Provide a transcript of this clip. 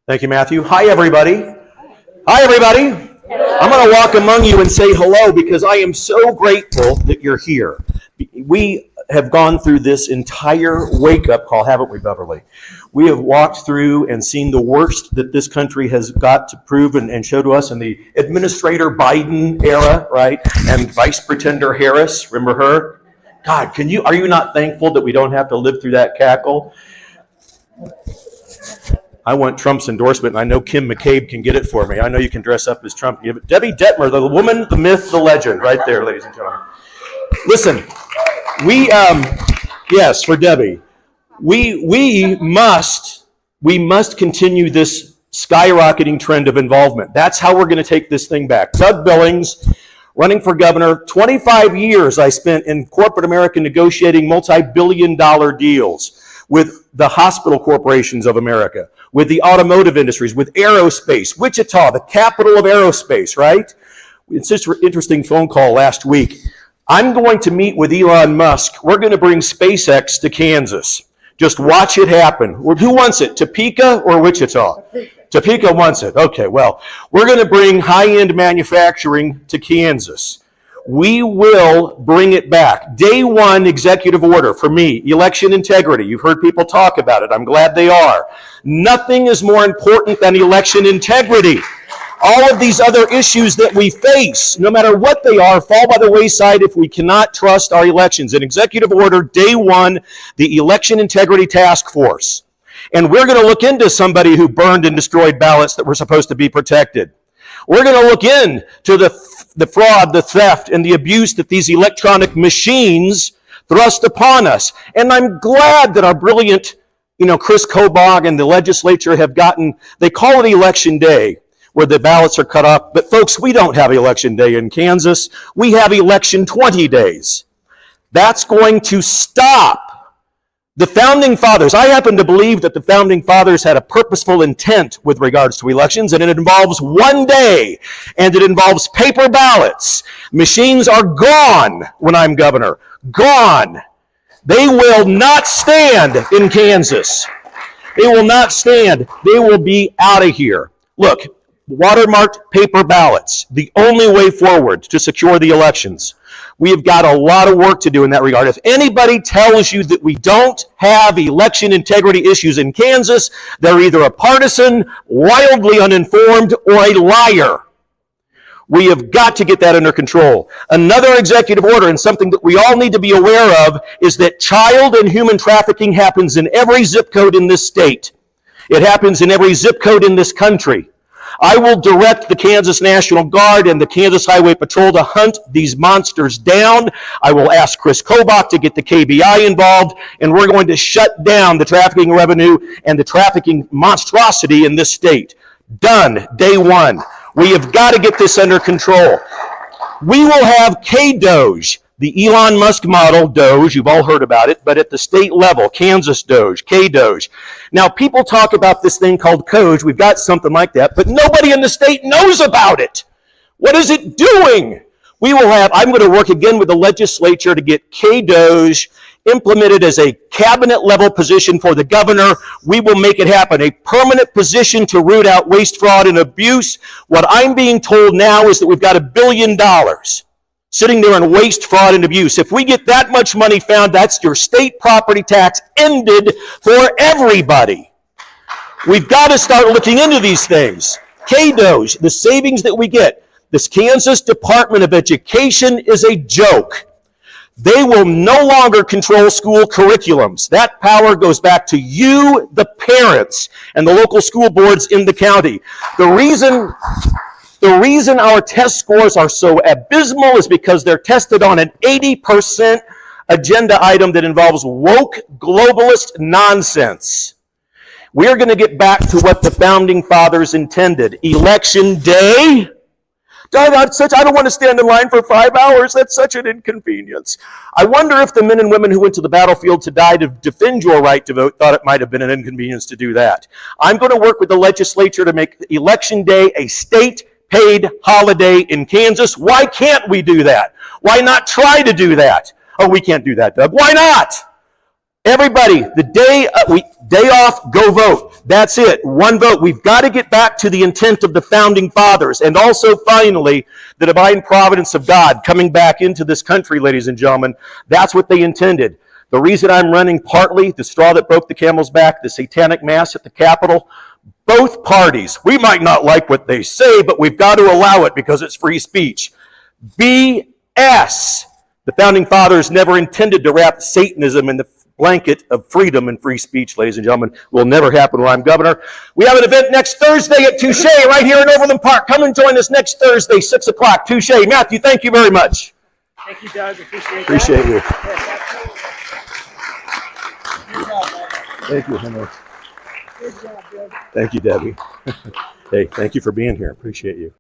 Thank you, Matthew. Hi, everybody. Hi, everybody. I'm going to walk among you and say hello because I am so grateful that you're here. We have gone through this entire wake-up call, haven't we, Beverly? We have walked through and seen the worst that this country has got to prove and show to us in the Administrator Biden era, right? And Vice Pretender Harris, remember her? God, are you not thankful that we don't have to live through that cackle? I want Trump's endorsement, and I know Kim McCabe can get it for me. I know you can dress up as Trump and give it. Debbie Detmer, the woman, the myth, the legend, right there, ladies and gentlemen. Listen, yes, for Debbie, we must continue this skyrocketing trend of involvement. That's how we're going to take this thing back. Doug Billings, running for governor, 25 years I spent in corporate America negotiating multi-billion-dollar deals with the hospital corporations of America, with the automotive industries, with aerospace. Wichita, the capital of aerospace, right? It's just an interesting phone call last week. I'm going to meet with Elon Musk. We're going to bring SpaceX to Kansas. Just watch it happen. Who wants it, Topeka or Wichita? Topeka wants it. Okay, well, we're going to bring high-end manufacturing to Kansas. We will bring it back. Day one executive order for me, election integrity. You've heard people talk about it. I'm glad they are. Nothing is more important than election integrity. All of these other issues that we face, no matter what they are, fall by the wayside if we cannot trust our elections. An executive order, day one, the Election Integrity Task Force. And we're going to look into somebody who burned and destroyed ballots that were supposed to be protected. We're going to look into the fraud, the theft, and the abuse that these electronic machines thrust upon us. And I'm glad that our brilliant, Chris Kobach and the legislature have gotten, they call it Election Day, where the ballots are cut off. But folks, we don't have Election Day in Kansas. We have Election 20 days. That's going to stop. The Founding Fathers, I happen to believe that the Founding Fathers had a purposeful intent with regards to elections, and it involves one day, and it involves paper ballots. Machines are gone when I'm governor. Gone. They will not stand in Kansas. They will not stand. They will be out of here. Look, watermarked paper ballots, the only way forward to secure the elections. We have got a lot of work to do in that regard. If anybody tells you that we don't have election integrity issues in Kansas, they're either a partisan, wildly uninformed, or a liar. We have got to get that under control. Another executive order, and something that we all need to be aware of, is that child and human trafficking happens in every zip code in this state. It happens in every zip code in this country. I will direct the Kansas National Guard and the Kansas Highway Patrol to hunt these monsters down. I will ask Chris Kobach to get the KBI involved, and we're going to shut down the trafficking revenue and the trafficking monstrosity in this state. Done. Day one. We have got to get this under control. We will have K-Doge, the Elon Musk model Doge, you've all heard about it, but at the state level, Kansas Doge, K-Doge. Now, people talk about this thing called Doge. We've got something like that, but nobody in the state knows about it. What is it doing? I'm going to work again with the legislature to get K-Doge implemented as a cabinet-level position for the governor. We will make it happen. A permanent position to root out waste, fraud, and abuse. What I'm being told now is that we've got $1 billion sitting there in waste, fraud, and abuse. If we get that much money found, that's your state property tax ended for everybody. We've got to start looking into these things. K-Doge, the savings that we get. This Kansas Department of Education is a joke. They will no longer control school curriculums. That power goes back to you, the parents, and the local school boards in the county. The reason our test scores are so abysmal is because they're tested on an 80% agenda item that involves woke globalist nonsense. We're going to get back to what the Founding Fathers intended. Election day? I don't want to stand in line for 5 hours. That's such an inconvenience. I wonder if the men and women who went to the battlefield to die to defend your right to vote thought it might have been an inconvenience to do that. I'm going to work with the legislature to make Election Day a state-paid holiday in Kansas. Why can't we do that? Why not try to do that? Oh, we can't do that, Doug. Why not? Everybody, the day off, go vote. That's it. One vote. We've got to get back to the intent of the founding fathers. And also, finally, the divine providence of God coming back into this country, ladies and gentlemen. That's what they intended. The reason I'm running, partly the straw that broke the camel's back, the satanic mass at the Capitol, both parties, we might not like what they say, but we've got to allow it because it's free speech. BS. The founding fathers never intended to wrap Satanism in the blanket of freedom and free speech, ladies and gentlemen. Will never happen when I'm governor. We have an event next Thursday at Touche right here in Overland Park. Come and join us next Thursday, 6 o'clock. Touche. Matthew, thank you very much. Thank you, Doug. Appreciate you. Yes, Thank you, Henry. good job, Doug. Thank you, Debbie. Hey, thank you for being here. Appreciate you.